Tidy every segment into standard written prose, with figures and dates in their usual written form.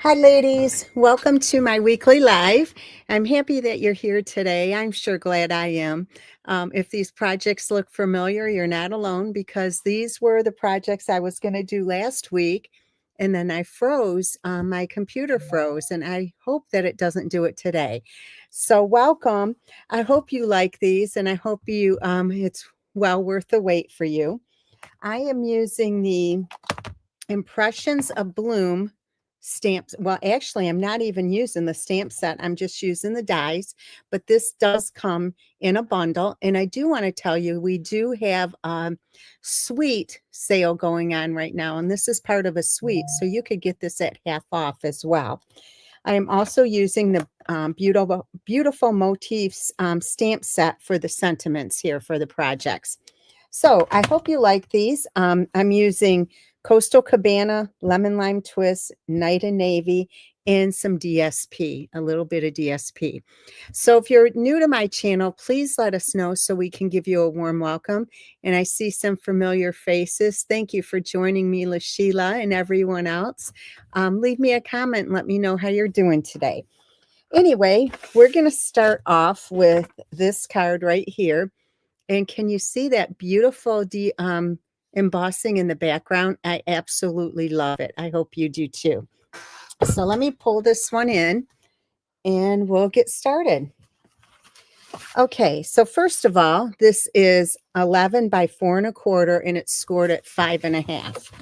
Hi, ladies. Welcome to my weekly live. I'm happy that you're here today. I'm sure glad I am. If these projects look familiar, you're not alone because these were the projects I was going to do last week. And then I froze, my computer froze, and I hope that it doesn't do it today. So, welcome. I hope you like these, and I hope it's well worth the wait for you. I am using the Impressions Abloom stamps. Well, actually, I'm not even using the stamp set. I'm just using the dies, but this does come in a bundle. And I do want to tell you, we do have a suite sale going on right now. And this is part of a suite. So you could get this at half off as well. I am also using the beautiful motifs stamp set for the sentiments here for the projects. So I hope you like these. I'm using Coastal Cabana, Lemon Lime Twist, Night and Navy, and some DSP, a little bit of DSP. So if you're new to my channel, please let us know so we can give you a warm welcome. And I see some familiar faces. Thank you for joining me, LaSheila, and everyone else. Leave me a comment and let me know how you're doing today. Anyway, we're going to start off with this card right here. And can you see that beautiful embossing in the background? I absolutely love it. I hope you do too. So let me pull this one in and we'll get started. Okay, so first of all, this is 11 by 4 1/4 and it's scored at 5 1/2.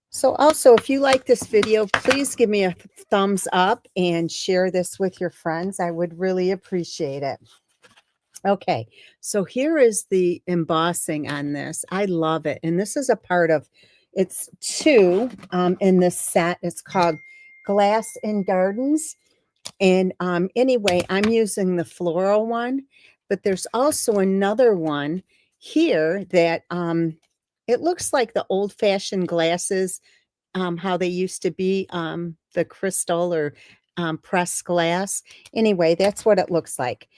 So also, if you like this video, please give me a thumbs up and share this with your friends. I would really appreciate it. Okay, so here is the embossing on this. I love it. And this is a part of, it's two in this set. It's called Glass in Gardens. And anyway, I'm using the floral one, but there's also another one here that it looks like the old-fashioned glasses, how they used to be, the crystal or pressed glass. Anyway, that's what it looks like.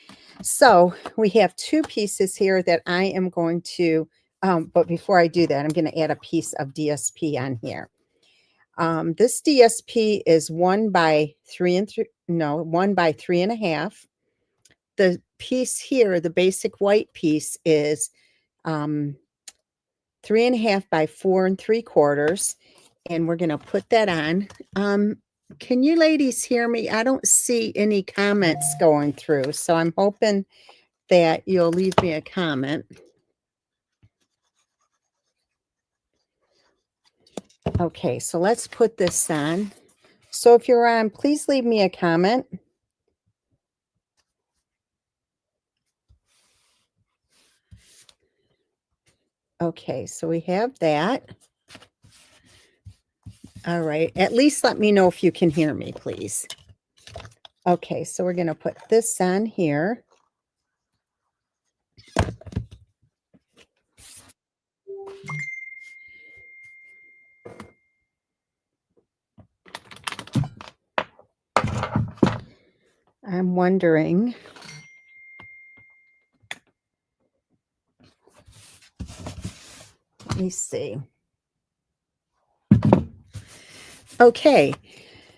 So we have two pieces here that I am going to, but before I do that, I'm going to add a piece of DSP on here. This DSP is 1 by 3 1 by 3 1/2. The piece here, the basic white piece, is 3 1/2 by 4 3/4. And we're going to put that on. Can you ladies hear me? I don't see any comments going through, so I'm hoping that you'll leave me a comment. Okay, so let's put this on. So if you're on, please leave me a comment. Okay, so we have that. All right, at least let me know if you can hear me, please. Okay, so we're going to put this on here. I'm wondering, let me see. Okay,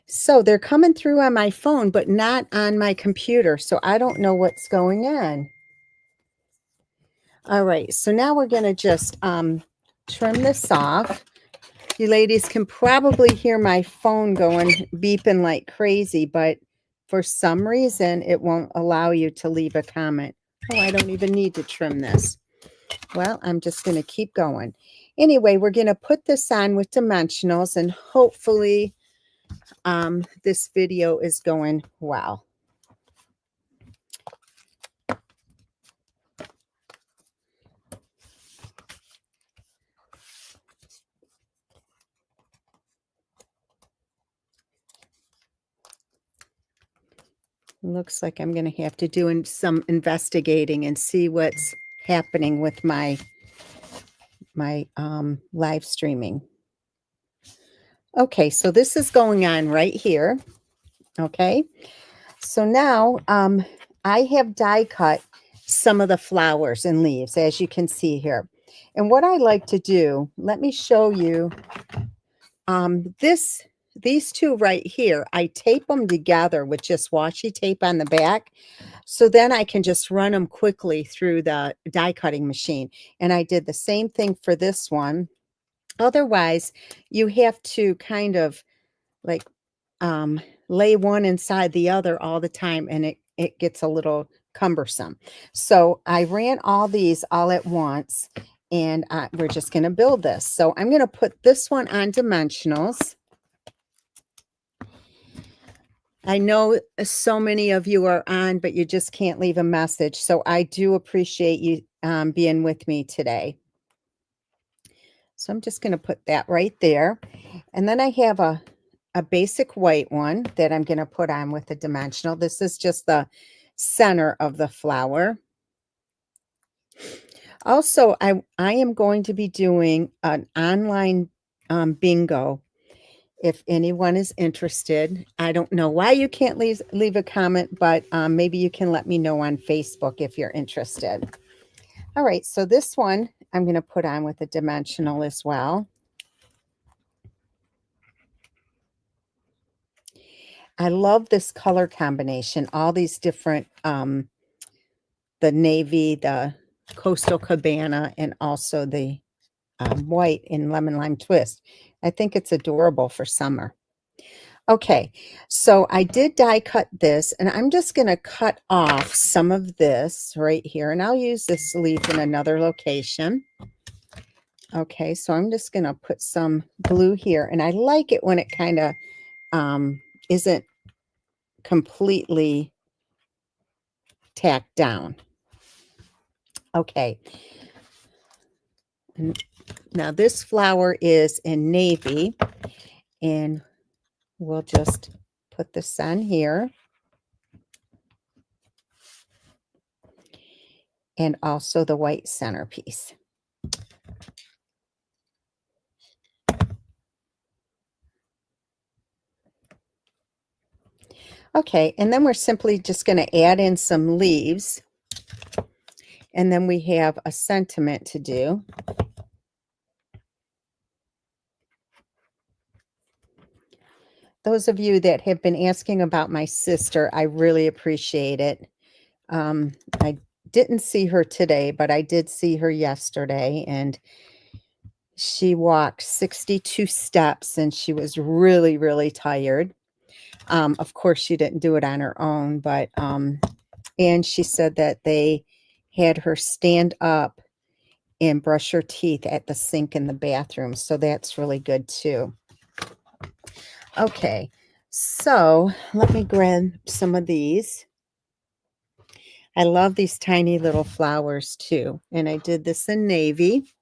so they're coming through on my phone, but not on my computer, so I don't know what's going on. All right, so now we're going to just trim this off. You ladies can probably hear my phone going beeping like crazy, but for some reason it won't allow you to leave a comment. Oh, I don't even need to trim this. Well, I'm just going to keep going. Anyway, we're going to put this on with dimensionals, and hopefully this video is going well. Looks like I'm going to have to do some investigating and see what's happening with my live streaming. Okay, so this is going on right here. Okay, so now I have die cut some of the flowers and leaves, as you can see here. And what I like to do, let me show you. these two right here, I tape them together with just washi tape on the back. So then I can just run them quickly through the die cutting machine. And I did the same thing for this one. Otherwise, you have to kind of like lay one inside the other all the time, and it gets a little cumbersome. So I ran all these all at once, and we're just going to build this. So I'm going to put this one on dimensionals. I know so many of you are on, but you just can't leave a message. So I do appreciate you being with me today. So I'm just going to put that right there. And then I have a basic white one that I'm going to put on with the dimensional. This is just the center of the flower. Also, I am going to be doing an online bingo. If anyone is interested, I don't know why you can't leave a comment, but maybe you can let me know on Facebook if you're interested. All right, so this one I'm going to put on with a dimensional as well. I love this color combination, all these different, the navy, the Coastal Cabana, and also the white in Lemon Lime Twist. I think it's adorable for summer. Okay, so I did die cut this, and I'm just going to cut off some of this right here, and I'll use this leaf in another location. Okay, so I'm just going to put some glue here, and I like it when it kind of isn't completely tacked down. Okay, now this flower is in navy, and we'll just put this on here. And also the white centerpiece. Okay, and then we're simply just going to add in some leaves. And then we have a sentiment to do. Those of you that have been asking about my sister, I really appreciate it. I didn't see her today, but I did see her yesterday, and she walked 62 steps, and she was really, really tired. Of course, she didn't do it on her own, but and she said that they had her stand up and brush her teeth at the sink in the bathroom. So that's really good too. Okay, so let me grab some of these. I love these tiny little flowers too. And I did this in navy.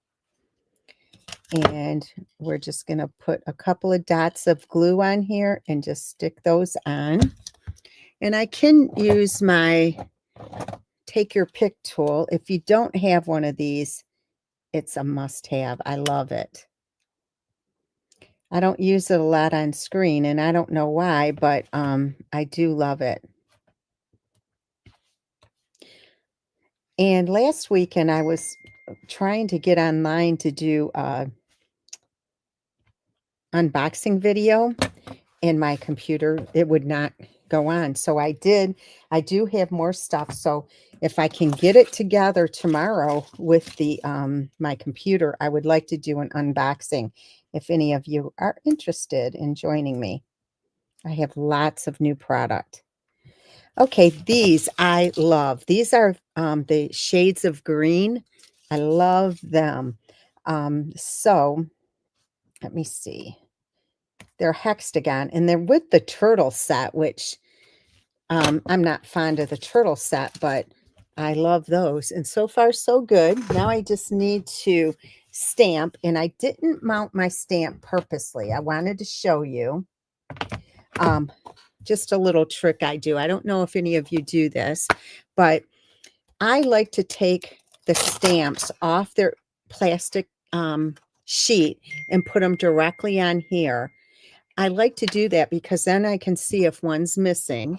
And we're just going to put a couple of dots of glue on here and just stick those on. And I can use my take your pick tool. If you don't have one of these, it's a must-have. I love it. I don't use it a lot on screen, and I don't know why, but I do love it. And last weekend, I was trying to get online to do an unboxing video, and my computer, it would not go on. So I do have more stuff. So if I can get it together tomorrow with the my computer, I would like to do an unboxing if any of you are interested in joining me. I have lots of new product. Okay, these I love. These are the shades of green. I love them. So let me see. They're hexagon, and they're with the turtle set, which I'm not fond of the turtle set, but I love those. And so far, so good. Now I just need to stamp, and I didn't mount my stamp purposely. I wanted to show you just a little trick I do. I don't know if any of you do this, but I like to take the stamps off their plastic sheet and put them directly on here. I like to do that because then I can see if one's missing.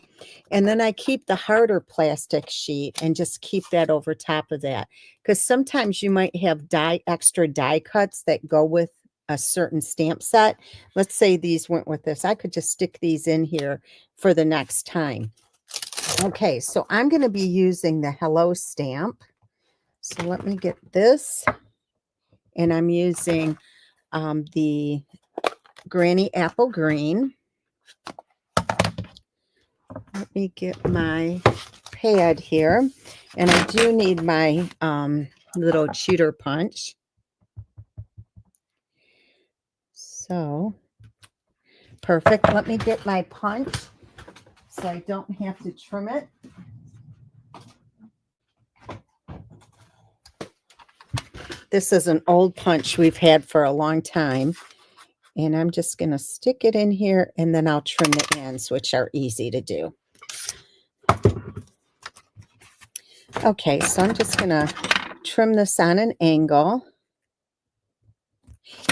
And then I keep the harder plastic sheet and just keep that over top of that. Because sometimes you might have extra die cuts that go with a certain stamp set. Let's say these went with this. I could just stick these in here for the next time. Okay, so I'm going to be using the Hello stamp. So let me get this. And I'm using the Granny Apple Green. Let me get my pad here. And I do need my little cheater punch. So, perfect. Let me get my punch so I don't have to trim it. This is an old punch we've had for a long time. And I'm just going to stick it in here, and then I'll trim the ends, which are easy to do. Okay, so I'm just going to trim this on an angle.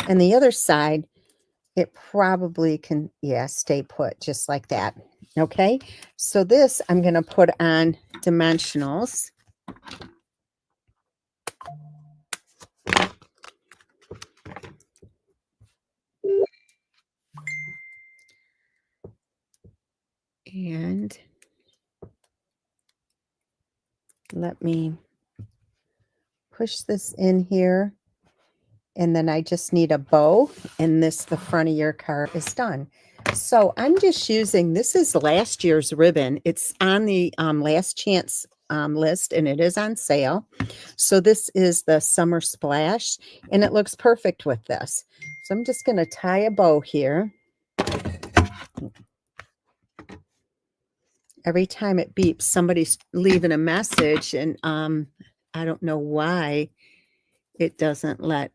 And the other side, it probably can, stay put just like that. Okay, so this I'm going to put on dimensionals. And let me push this in here. And then I just need a bow, and the front of your card is done. So I'm just using, this is last year's ribbon. It's on the last chance list, and it is on sale. So this is the Summer Splash, and it looks perfect with this. So I'm just going to tie a bow here. Every time it beeps, somebody's leaving a message, and I don't know why it doesn't let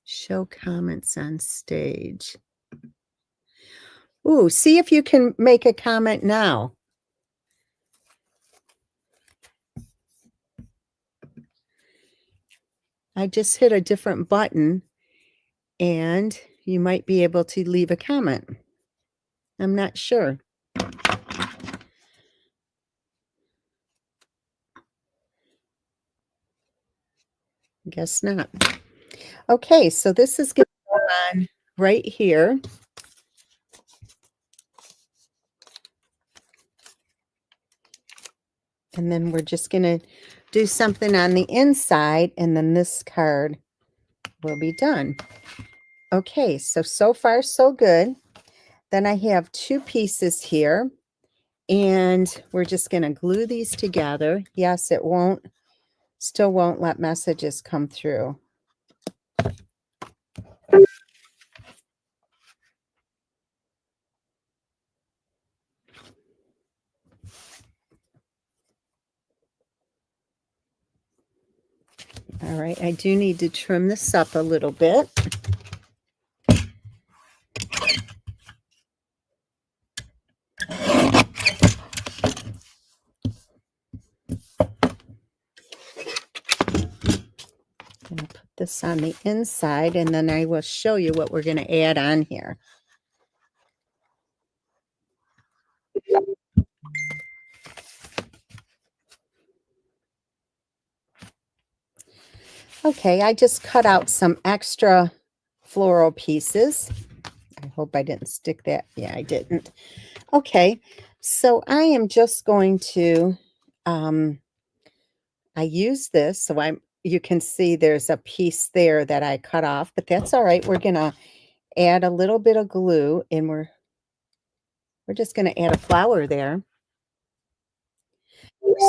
show comments on stage. Ooh, see if you can make a comment now. I just hit a different button, and you might be able to leave a comment. I'm not sure. Guess not. Okay, so this is going to go on right here. And then we're just going to do something on the inside, and then this card will be done. Okay, so far so good. Then I have two pieces here, and we're just going to glue these together. Yes, it still won't let messages come through. All right, I do need to trim this up a little bit. I'm going to put this on the inside, and then I will show you what we're going to add on here. Okay, I just cut out some extra floral pieces. I hope I didn't stick that. Yeah, I didn't. Okay, so I am just going to, I use this, so you can see there's a piece there that I cut off, but that's all right. We're going to add a little bit of glue, and we're just going to add a flower there.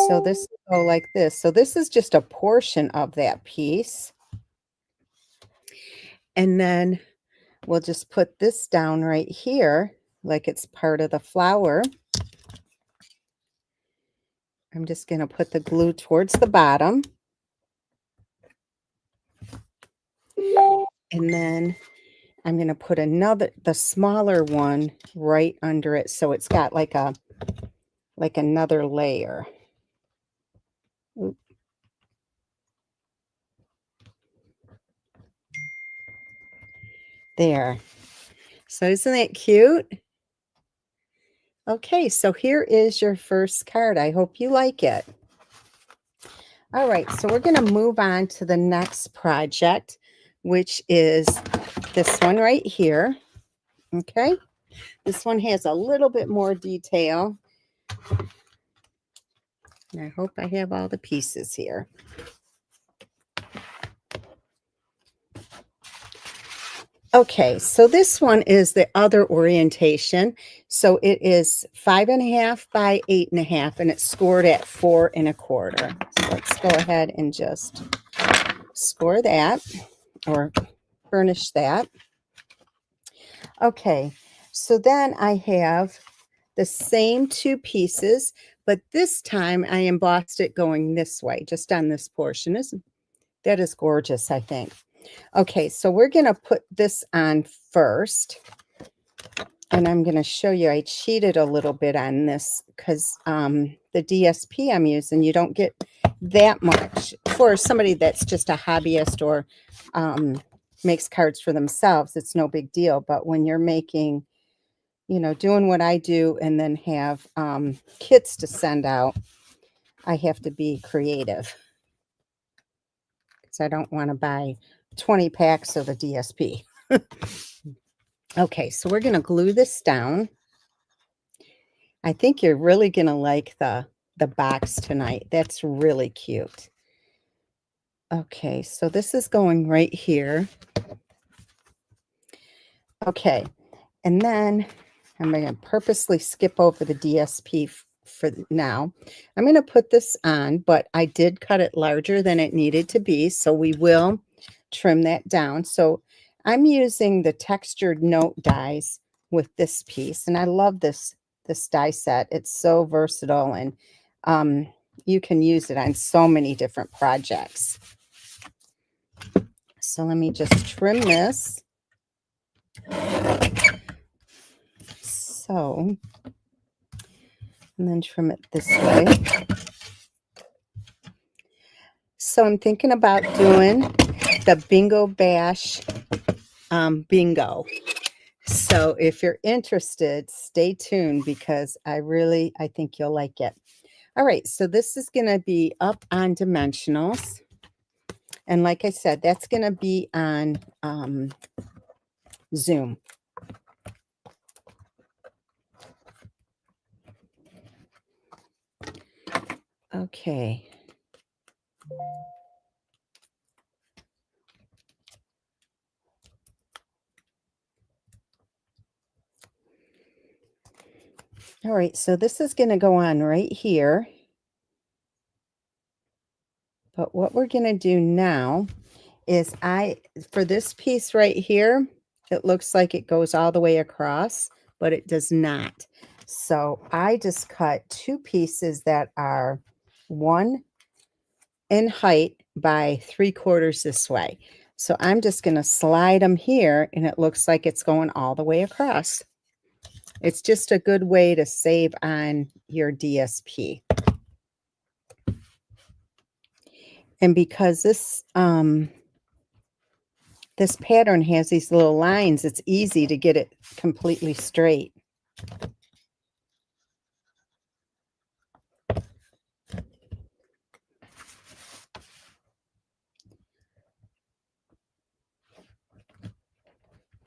So this will go like this. So this is just a portion of that piece. And then we'll just put this down right here like it's part of the flower. I'm just going to put the glue towards the bottom. And then I'm going to put the smaller one right under it, so it's got like another layer. Oop. There. So isn't that cute? Okay, so here is your first card. I hope you like it. All right, so we're going to move on to the next project, which is this one right here. Okay, this one has a little bit more detail. And I hope I have all the pieces here. Okay, so this one is the other orientation. So it is 5.5 by 8.5, and it's scored at 4 1/4. So let's go ahead and just score that or burnish that. Okay, so then I have the same two pieces, but this time I embossed it going this way, just on this portion. That is gorgeous, I think. Okay, so we're going to put this on first. And I'm going to show you, I cheated a little bit on this because the DSP I'm using, you don't get that much. For somebody that's just a hobbyist or makes cards for themselves, it's no big deal. But when you're making, you know, doing what I do and then have kits to send out, I have to be creative. Because I don't want to buy 20 packs of the DSP. Okay, so we're going to glue this down. I think you're really going to like the box tonight. That's really cute. Okay, so this is going right here. Okay, and then I'm going to purposely skip over the DSP for now. I'm going to put this on, but I did cut it larger than it needed to be, so we will trim that down. So I'm using the textured note dies with this piece, and I love this die set. It's so versatile, and you can use it on so many different projects. So let me just trim this. So, and then trim it this way. So I'm thinking about doing the Bingo Bash bingo. So if you're interested, stay tuned because I think you'll like it. All right, so this is going to be up on dimensionals. And like I said, that's going to be on Zoom. Okay. All right, so this is going to go on right here. But what we're going to do now is for this piece right here, it looks like it goes all the way across, but it does not. So I just cut two pieces that are 1 in height by 3/4 this way. So I'm just going to slide them here, and it looks like it's going all the way across. It's just a good way to save on your DSP. And because this pattern has these little lines, it's easy to get it completely straight.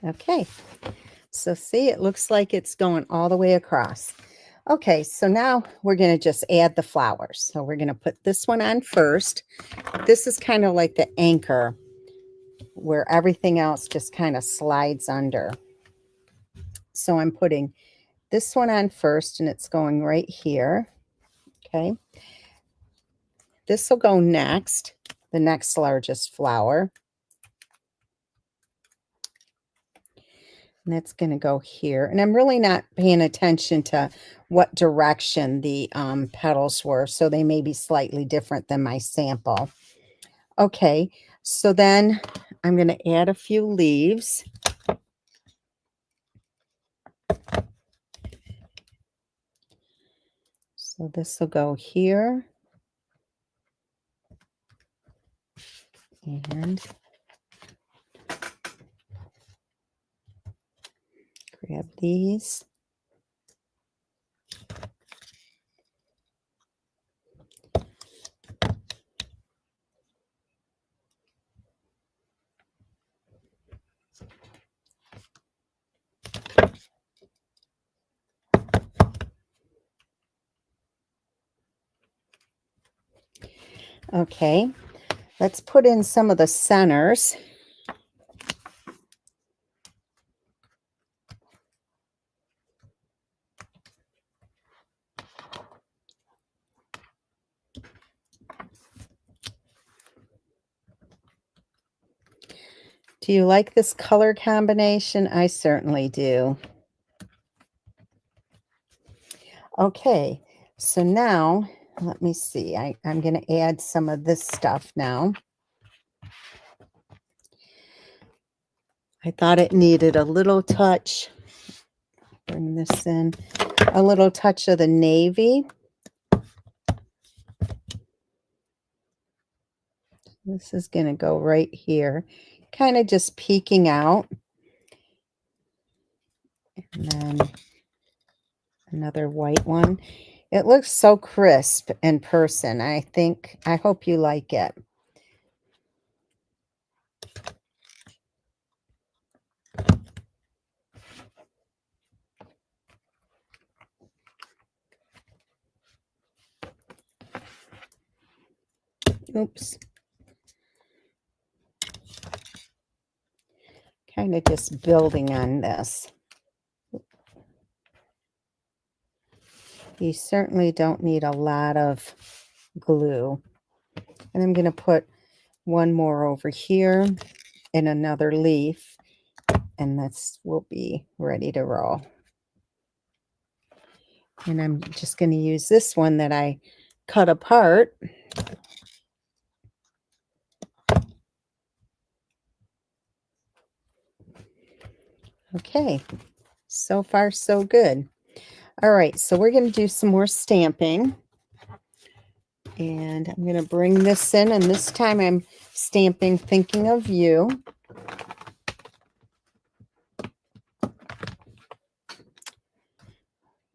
Okay, so see, it looks like it's going all the way across. Okay, so now we're going to just add the flowers. So we're going to put this one on first. This is kind of like the anchor where everything else just kind of slides under. So I'm putting this one on first, and it's going right here. Okay, this will go next, the next largest flower. And that's going to go here. And I'm really not paying attention to what direction the petals were, so they may be slightly different than my sample. Okay, so then I'm going to add a few leaves. So this will go here. And grab these. Okay, let's put in some of the centers. Do you like this color combination? I certainly do. Okay, so now let me see. I'm going to add some of this stuff now. I thought it needed a little touch. Bring this in. A little touch of the navy. This is going to go right here. Kind of just peeking out. And then another white one. It looks so crisp in person. I hope you like it. Oops. Kind of just building on this. You certainly don't need a lot of glue. And I'm going to put one more over here in another leaf, and this will be ready to roll. And I'm just going to use this one that I cut apart. Okay, so far so good. All right, so we're going to do some more stamping. And I'm going to bring this in, and this time I'm stamping Thinking of You.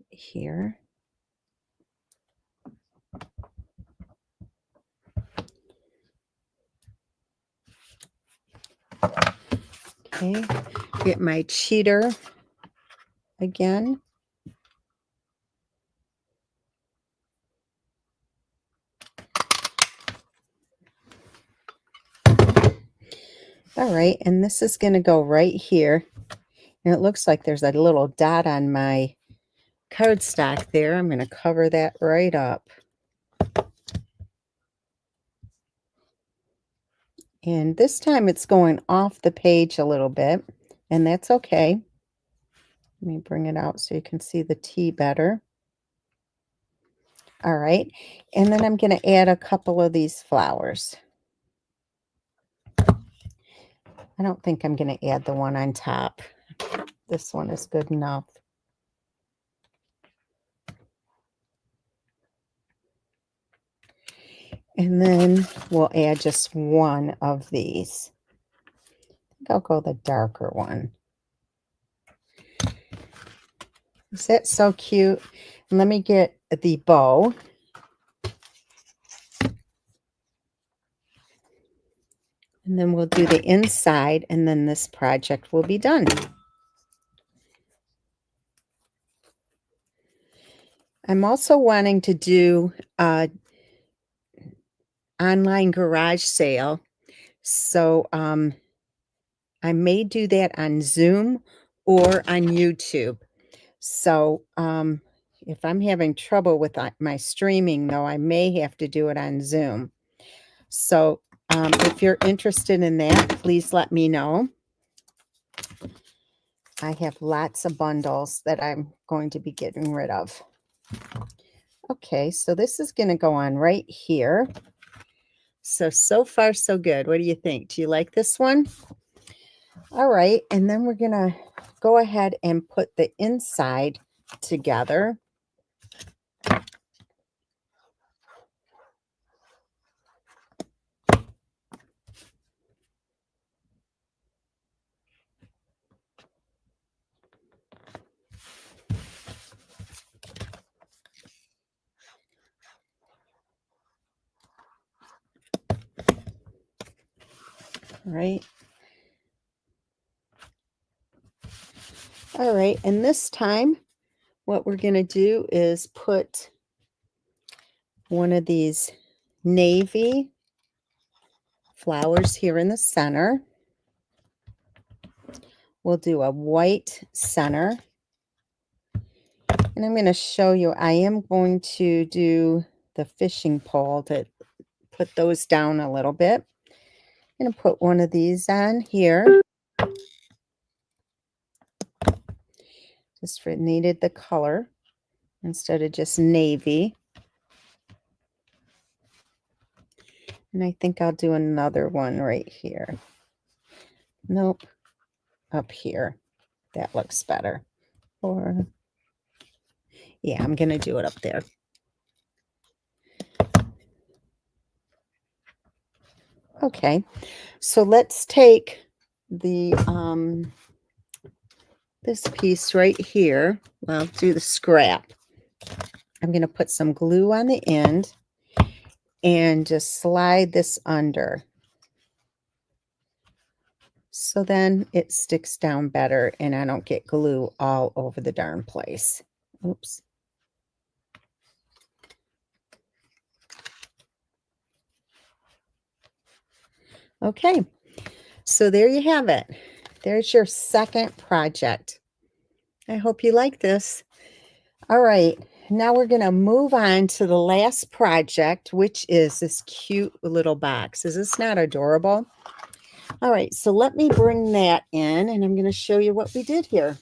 Here. Okay, get my cheater again. All right, and this is going to go right here. And it looks like there's a little dot on my cardstock there. I'm going to cover that right up. And this time it's going off the page a little bit, and that's okay. Let me bring it out so you can see the T better. All right, and then I'm going to add a couple of these flowers. I don't think I'm going to add the one on top. This one is good enough. And then we'll add just one of these. I think I'll go the darker one. Is that so cute? And let me get the bow. And then we'll do the inside, and then this project will be done. I'm also wanting to do a online garage sale. So I may do that on Zoom or on YouTube. So if I'm having trouble with my streaming, though, I may have to do it on Zoom. So if you're interested in that, please let me know. I have lots of bundles that I'm going to be getting rid of. Okay, so this is going to go on right here. So far, so good. What do you think? Do you like this one? All right, and then we're going to go ahead and put the inside together. Right. All right, and this time what we're going to do is put one of these navy flowers here in the center. We'll do a white center. And I'm going to show you, I am going to do the fishing pole to put those down a little bit. I'm going to put one of these on here. Just needed the color instead of just navy. And I think I'll do another one right here. Nope, up here. That looks better. Or, yeah, I'm going to do it up there. Okay, so let's take the this piece right here. Well, do the scrap. I'm going to put some glue on the end and just slide this under. So then it sticks down better and I don't get glue all over the darn place. Oops. Okay, so there you have it. There's your second project. I hope you like this. All right, now we're going to move on to the last project, which is this cute little box. Is this not adorable? All right, so let me bring that in and I'm going to show you what we did here.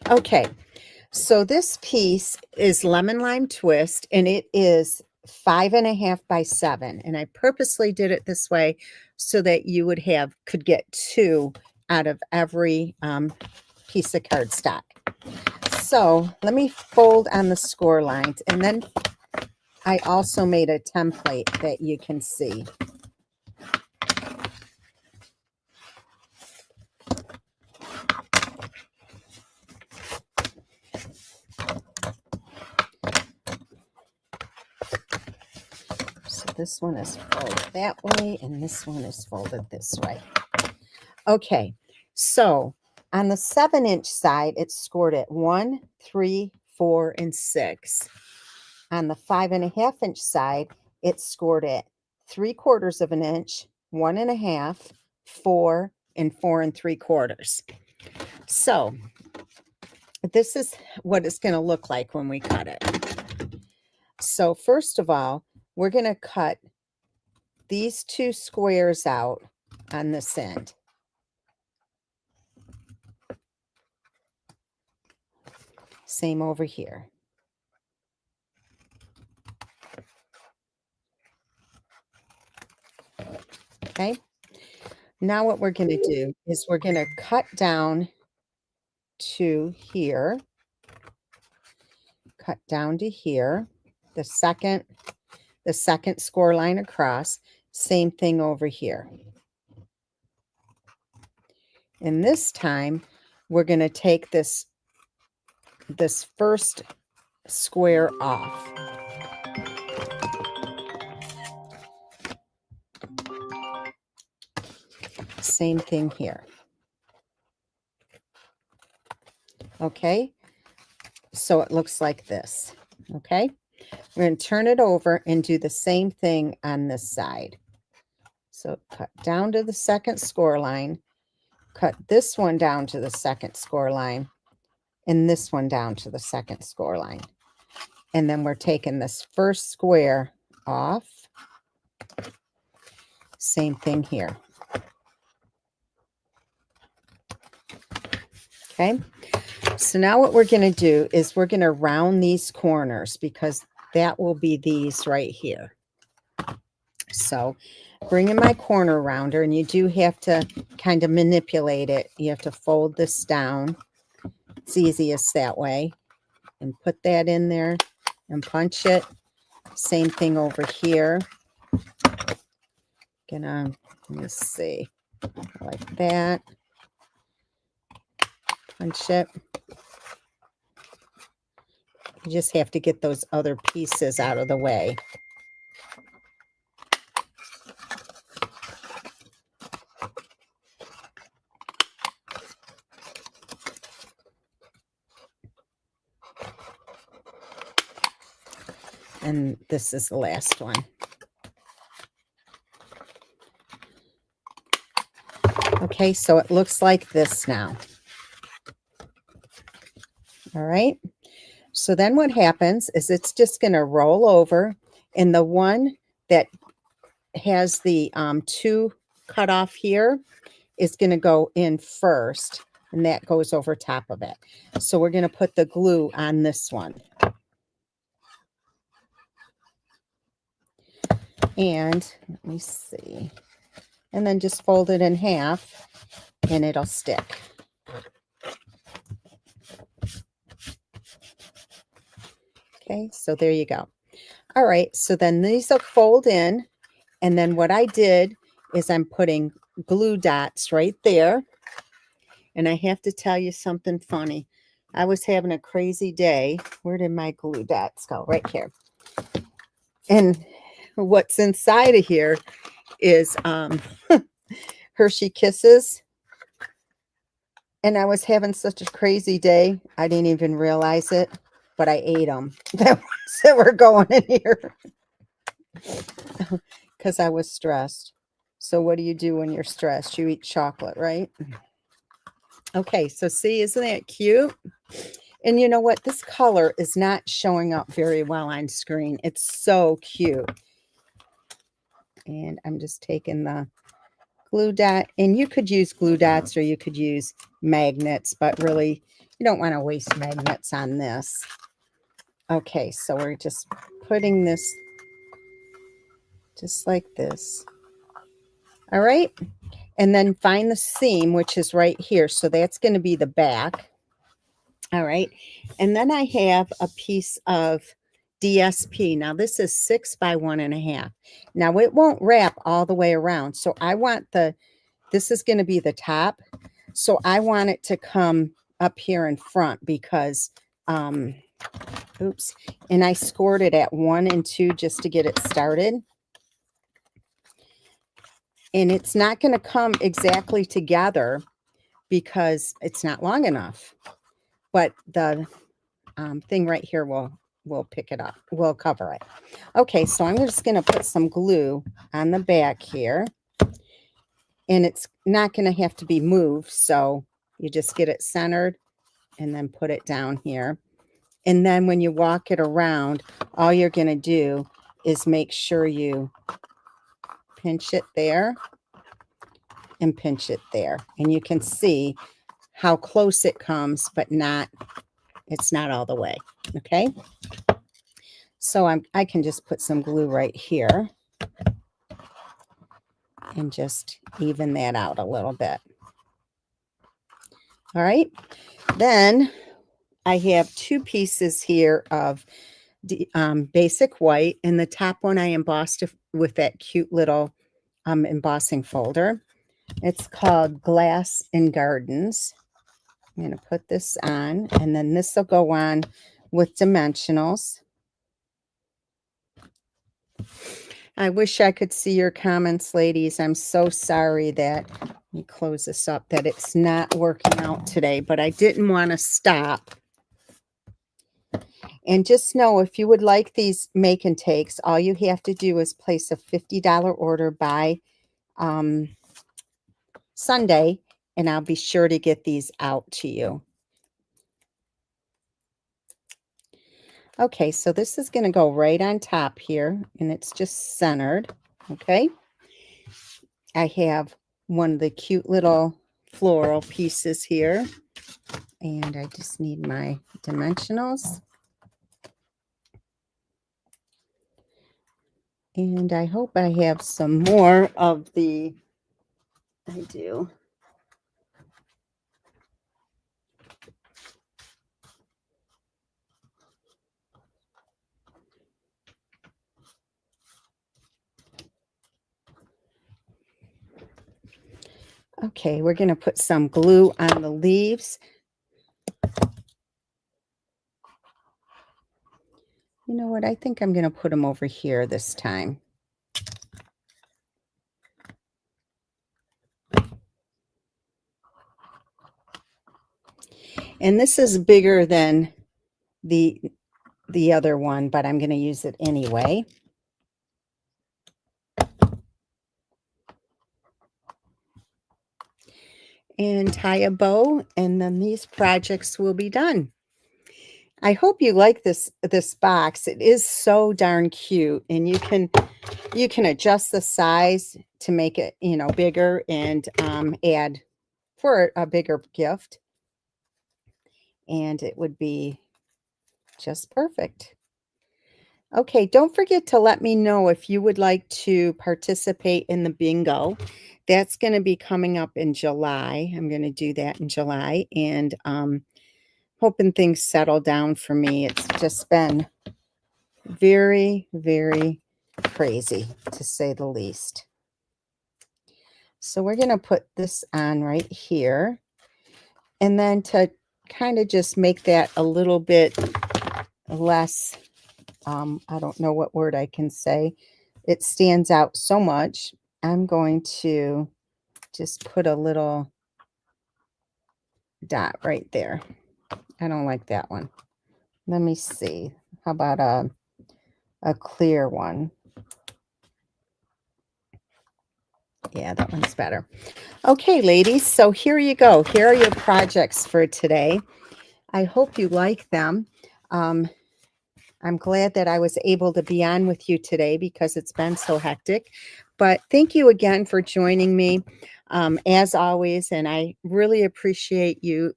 Okay, so this piece is lemon lime twist and it is 5.5 by 7. And I purposely did it this way so that you could get 2 out of every piece of cardstock. So let me fold on the score lines, and then I also made a template that you can see. So this one is folded that way, and this one is folded this way. Okay, so on the 7-inch side, it's scored at 1, 3, 4, and 6. On the 5.5-inch side, it's scored at 3/4 of an inch, 1.5, 4, and 4 3/4. So this is what it's going to look like when we cut it. So first of all, we're going to cut these 2 squares out on this end. Same over here. Okay. Now what we're going to do is we're going to cut down to here. Cut down to here. The second score line across. Same thing over here. And this time we're going to take this first square off. Same thing here. Okay, so it looks like this. Okay, we're going to turn it over and do the same thing on this side. So cut down to the second score line, cut this one down to the second score line, and this one down to the second score line. And then we're taking this first square off. Same thing here. Okay, so now what we're going to do is we're going to round these corners because that will be these right here. So bring in my corner rounder, and you do have to kind of manipulate it. You have to fold this down. It's easiest that way. And put that in there and punch it. Same thing over here. Gonna, let me see, like that. Punch it. You just have to get those other pieces out of the way. and this is the last one. Okay, so it looks like this now. All right. So then what happens is it's just going to roll over, and the one that has the two cut off here is going to go in first, and that goes over top of it. So we're going to put the glue on this one. And let me see. And then just fold it in half and it'll stick. Okay, so there you go. All right, so then these will fold in. And then what I did is I'm putting glue dots right there. And I have to tell you something funny. I was having a crazy day. Where did my glue dots go? Right here. And what's inside of here is Hershey Kisses. And I was having such a crazy day, I didn't even realize it, but I ate them. That were going in here because I was stressed. So what do you do when you're stressed? You eat chocolate, right? Okay, so see, isn't that cute? And you know what? This color is not showing up very well on screen. It's so cute. And I'm just taking the glue dot, and you could use glue dots or you could use magnets, but really you don't want to waste magnets on this. Okay, so we're just putting this just like this. All right, and then find the seam, which is right here. So that's going to be the back. All right, and then I have a piece of DSP. Now this is 6 by 1.5. Now it won't wrap all the way around, so I want this is going to be the top. So I want it to come up here in front because, oops, and I scored it at 1 and 2 just to get it started. And it's not going to come exactly together because it's not long enough. But the thing right here will pick it up. We'll cover it. Okay, so I'm just going to put some glue on the back here. And it's not going to have to be moved. So you just get it centered and then put it down here. And then when you walk it around, all you're going to do is make sure you pinch it there and pinch it there. And you can see how close it comes, but it's not all the way. Okay. So I can just put some glue right here and just even that out a little bit. All right. Then I have 2 pieces here of basic white, and the top one I embossed with that cute little embossing folder. It's called Glass and Gardens. I'm going to put this on, and then this will go on with dimensionals. I wish I could see your comments, ladies. I'm so sorry that, let me close this up, that it's not working out today, but I didn't want to stop. And just know, if you would like these make and takes, all you have to do is place a $50 order by Sunday, and I'll be sure to get these out to you. Okay, so this is going to go right on top here, and it's just centered. Okay, I have one of the cute little floral pieces here, and I just need my dimensionals. And I hope I have some more of the, I do. Okay, we're going to put some glue on the leaves. You know what? I think I'm going to put them over here this time. And this is bigger than the the other one, but I'm going to use it anyway. And tie a bow, and then these projects will be done. I hope you like this box. It is so darn cute, and you can adjust the size to make it, you know, bigger and add for a bigger gift, and it would be just perfect. Okay, don't forget to let me know if you would like to participate in the bingo. That's going to be coming up in July. I'm going to do that in July, and hoping things settle down for me. It's just been very, very crazy, to say the least. So we're going to put this on right here. And then to kind of just make that a little bit less, I don't know what word I can say. It stands out so much. I'm going to just put a little dot right there. I don't like that one. Let me see. How about a clear one? Yeah, that one's better. Okay, ladies, so here you go. Here are your projects for today. I hope you like them. I'm glad that I was able to be on with you today because it's been so hectic. But thank you again for joining me, as always, and I really appreciate you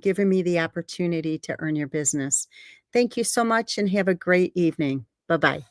giving me the opportunity to earn your business. Thank you so much and have a great evening. Bye-bye.